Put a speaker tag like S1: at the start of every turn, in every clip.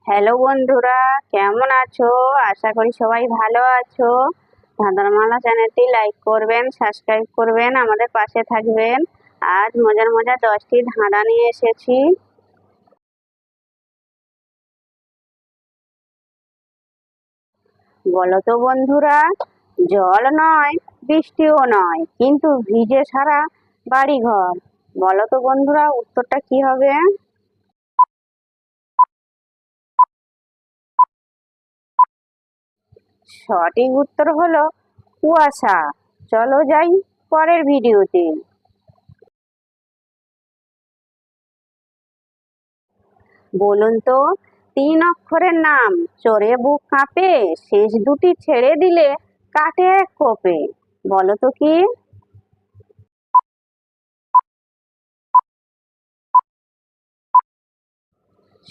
S1: Hello বন্ধুরা, কেমন আছো? আশা করি সবাই ভালো আছো। ধাঁধারমালা চ্যানেলটি লাইক করবেন, সাবস্ক্রাইব করবেন, আমাদের পাশে থাকবেন। আজ মজার মজার 10টি ধাঁধা নিয়ে এসেছি। বলো তো বন্ধুরা, জল নয়, বৃষ্টিও নয়, কিন্তু ভিজে সারা বাড়িঘর। বলো তো বন্ধুরা, উত্তরটা কি হবে? সঠিক উত্তর হলো কুয়াশা। চলো যাই পরের ভিডিওতে। বলুন তো, 3 অক্ষরের নাম, চোরে বুক কাঁপে, শেষ দুটি ছেড়ে দিলে কাটে এক কোপে। বলো তো কি?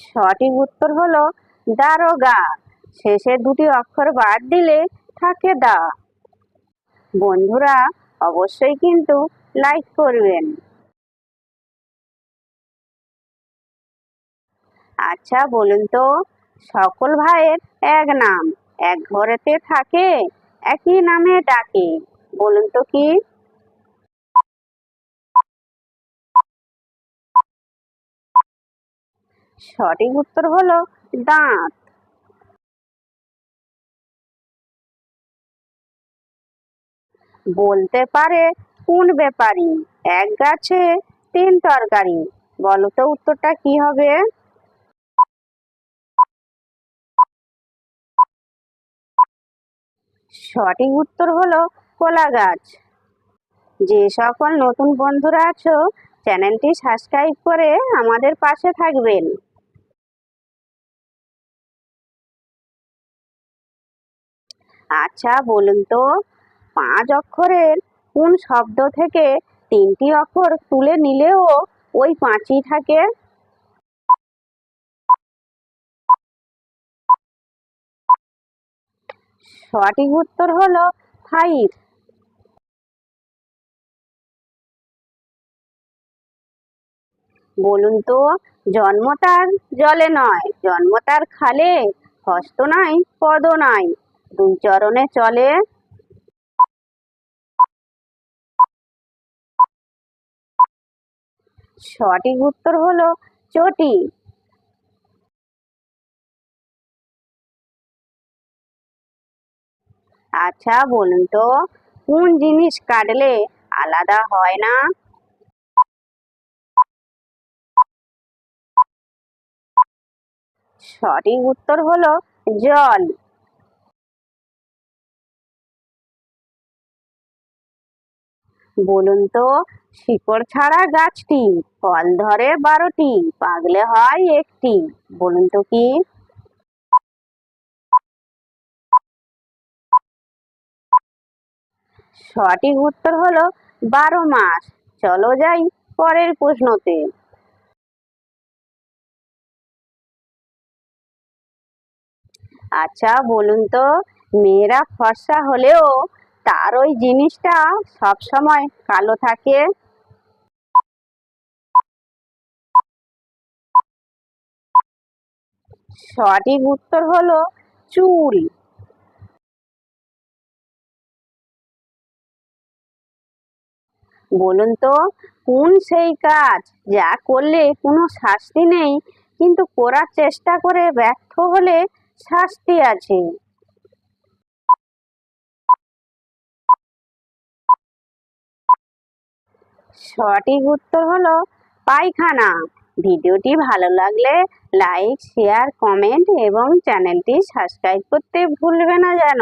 S1: সঠিক উত্তর হলো দারোগা। শেষের দুটি অক্ষর বাদ দিলে থাকে দা। বন্ধুরা, অবশ্যই কিন্তু লাইক করবেন। আচ্ছা বলুন তো, সকল ভাইয়ের এক নাম, এক ঘরেতে থাকে, একই নামে ডাকে। বলুন তো কি? সঠিক উত্তর হলো দাঁত। বলতে পারে কোন ব্যাপারী, এক গাছে 3 তরকারি। বলো তো উত্তরটা কি হবে? সঠিক উত্তর হলো কলা গাছ। যে সকল নতুন বন্ধুরা আছো, চ্যানেলটি সাবস্ক্রাইব করে আমাদের পাশে থাকবেন। আচ্ছা বলুন তো, 5 অক্ষরের কোন শব্দ থেকে 3টি অক্ষর তুলে নিলেও ওই 5ই থাকে? সঠিক উত্তর হলো ফাইভ। বলুন তো, জন্ম তার জলে নয়, জন্ম তার খালে, হস্ত নাই পদ নাই, 2 চরণে চলে। সঠিক উত্তর হলো চটি। আচ্ছা বলুন তো, কোন জিনিস কাটলে আলাদা হয় না? সঠিক উত্তর হলো জল। বলুন তো, শিকড় ছাড়া গাছটি, ফল ধরে 12টি, পাগলে হয় একটি। বলুন তো কি? সঠিক উত্তর হলো 12 মাস। চলো যাই পরের প্রশ্নতে। আচ্ছা বলুন তো, মেয়েরা ফর্সা হলেও তার ওই জিনিসটা সব সময় কালো থাকে। সঠিক উত্তর হলো চুল। বলুন তো, কোন সেই কাজ যা করলে কোনো শাস্তি নেই, কিন্তু করার চেষ্টা করে ব্যর্থ হলে শাস্তি আছে? সঠিক উত্তর হলো পায়খানা। ভিডিওটি ভালো লাগলে লাইক, শেয়ার, কমেন্ট এবং চ্যানেলটি সাবস্ক্রাইব করতে ভুলবে না যেন।